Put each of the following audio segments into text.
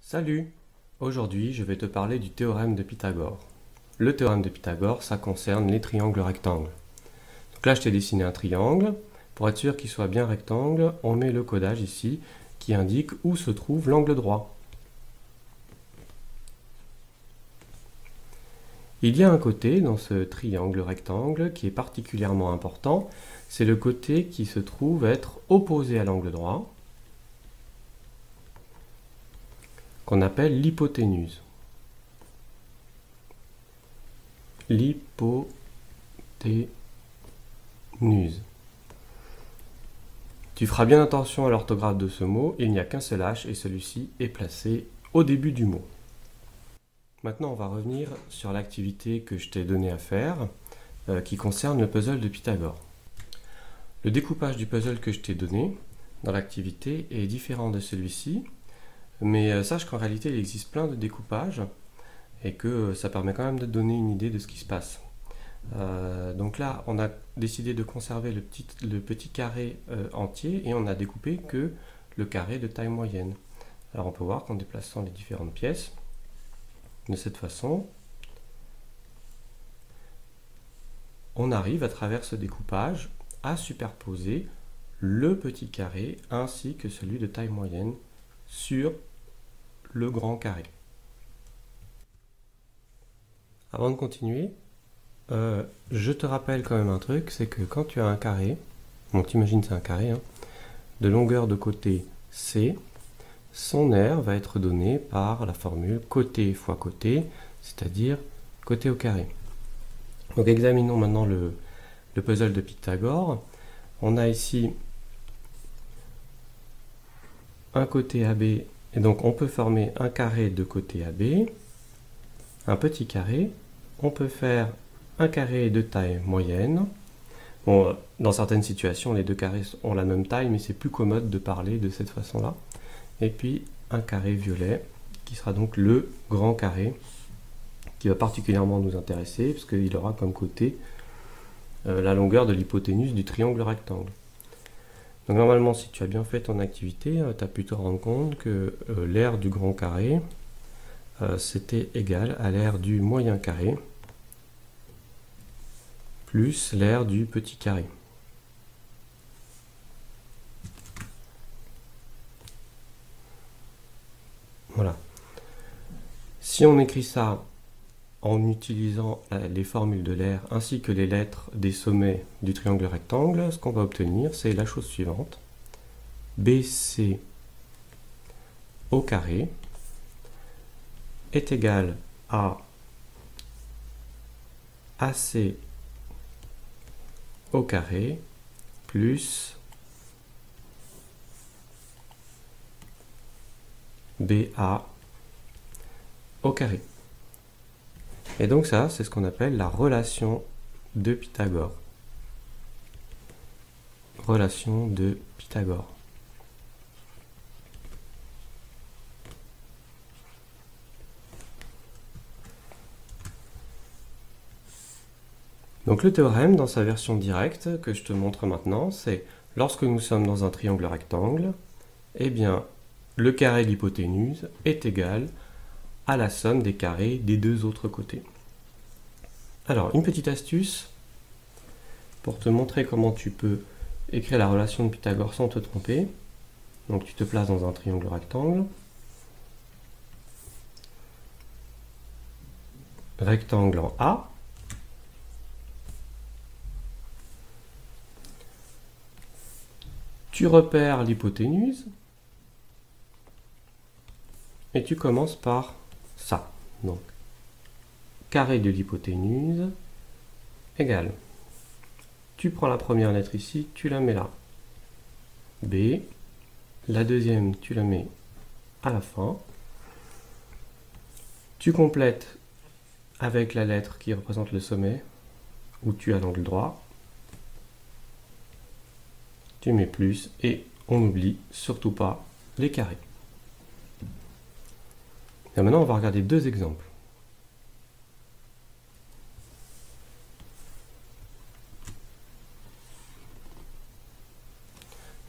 Salut! Aujourd'hui, je vais te parler du théorème de Pythagore. Le théorème de Pythagore, ça concerne les triangles rectangles. Donc là, je t'ai dessiné un triangle. Pour être sûr qu'il soit bien rectangle, on met le codage ici qui indique où se trouve l'angle droit. Il y a un côté dans ce triangle rectangle qui est particulièrement important. C'est le côté qui se trouve être opposé à l'angle droit, qu'on appelle l'hypoténuse. L'hypoténuse. Tu feras bien attention à l'orthographe de ce mot, il n'y a qu'un seul H et celui-ci est placé au début du mot. Maintenant, on va revenir sur l'activité que je t'ai donnée à faire, qui concerne le puzzle de Pythagore. Le découpage du puzzle que je t'ai donné dans l'activité est différent de celui-ci, mais sache qu'en réalité, il existe plein de découpages et que ça permet quand même de te donner une idée de ce qui se passe. Donc là, on a décidé de conserver le petit carré entier et on a découpé que le carré de taille moyenne. Alors on peut voir qu'en déplaçant les différentes pièces, de cette façon, on arrive à travers ce découpage à superposer le petit carré ainsi que celui de taille moyenne sur le grand carré. Avant de continuer, je te rappelle quand même un truc, c'est que quand tu as un carré, bon t'imagines c'est un carré, de longueur de côté C, son aire va être donné par la formule côté fois côté, c'est-à-dire côté au carré. Donc examinons maintenant le puzzle de Pythagore. On a ici un côté AB, et donc on peut former un carré de côté AB, un petit carré, on peut faire un carré de taille moyenne. Bon, dans certaines situations, les deux carrés ont la même taille, mais c'est plus commode de parler de cette façon-là. Et puis un carré violet, qui sera donc le grand carré, qui va particulièrement nous intéresser, parce qu'il aura comme côté la longueur de l'hypoténuse du triangle rectangle. Donc normalement, si tu as bien fait ton activité, tu as pu te rendre compte que l'aire du grand carré, c'était égal à l'aire du moyen carré, plus l'aire du petit carré. Voilà. Si on écrit ça en utilisant les formules de l'aire ainsi que les lettres des sommets du triangle rectangle, ce qu'on va obtenir, c'est la chose suivante. BC au carré est égal à AC au carré plus BA au carré. Et donc ça, c'est ce qu'on appelle la relation de Pythagore. Relation de Pythagore. Donc le théorème, dans sa version directe, que je te montre maintenant, c'est lorsque nous sommes dans un triangle rectangle, eh bien, le carré de l'hypoténuse est égal à la somme des carrés des deux autres côtés. Alors, une petite astuce pour te montrer comment tu peux écrire la relation de Pythagore sans te tromper. Donc tu te places dans un triangle rectangle. Rectangle en A. Tu repères l'hypoténuse. Et tu commences par ça. Donc, carré de l'hypoténuse égale. Tu prends la première lettre ici, tu la mets là. B. La deuxième, tu la mets à la fin. Tu complètes avec la lettre qui représente le sommet, où tu as l'angle droit. Tu mets plus et on n'oublie surtout pas les carrés. Et maintenant, on va regarder deux exemples.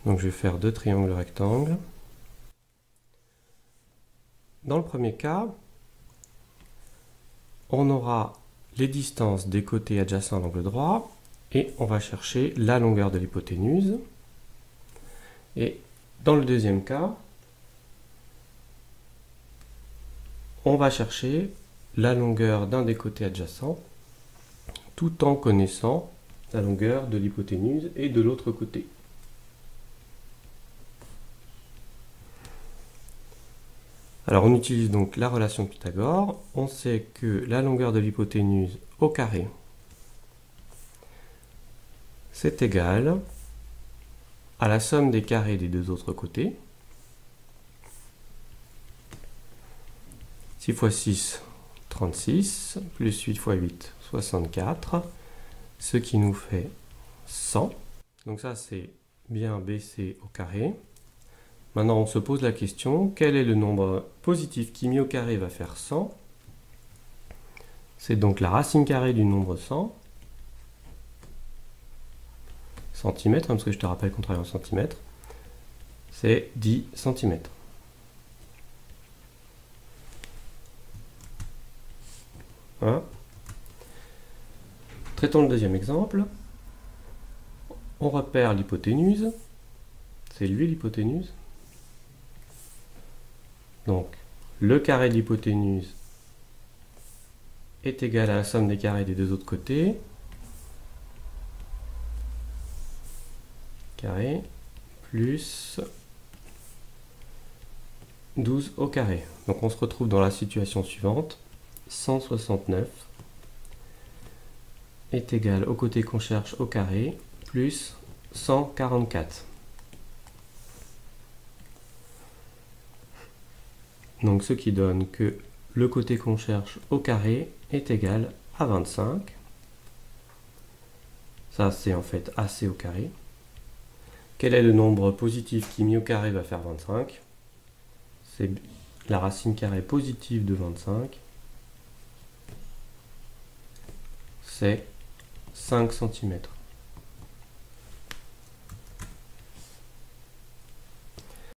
Donc je vais faire deux triangles rectangles. Dans le premier cas, on aura les distances des côtés adjacents à l'angle droit et on va chercher la longueur de l'hypoténuse. Et dans le deuxième cas, on va chercher la longueur d'un des côtés adjacents tout en connaissant la longueur de l'hypoténuse et de l'autre côté. Alors on utilise donc la relation de Pythagore. On sait que la longueur de l'hypoténuse au carré, c'est égal à la somme des carrés des deux autres côtés. 6 fois 6, 36, plus 8 fois 8, 64, ce qui nous fait 100. Donc ça c'est bien BC au carré. Maintenant, on se pose la question, quel est le nombre positif qui mis au carré va faire 100? C'est donc la racine carrée du nombre 100, centimètres, parce que je te rappelle qu'on travaille en centimètres, c'est 10 cm. Hein? Traitons le deuxième exemple. On repère l'hypoténuse, c'est lui l'hypoténuse. Donc, le carré de l'hypoténuse est égal à la somme des carrés des deux autres côtés. Carré plus 12 au carré. Donc on se retrouve dans la situation suivante. 169 est égal au côté qu'on cherche au carré plus 144. Donc ce qui donne que le côté qu'on cherche au carré est égal à 25. Ça c'est en fait AC au carré. Quel est le nombre positif qui mis au carré va faire 25? C'est la racine carrée positive de 25. C'est 5 cm.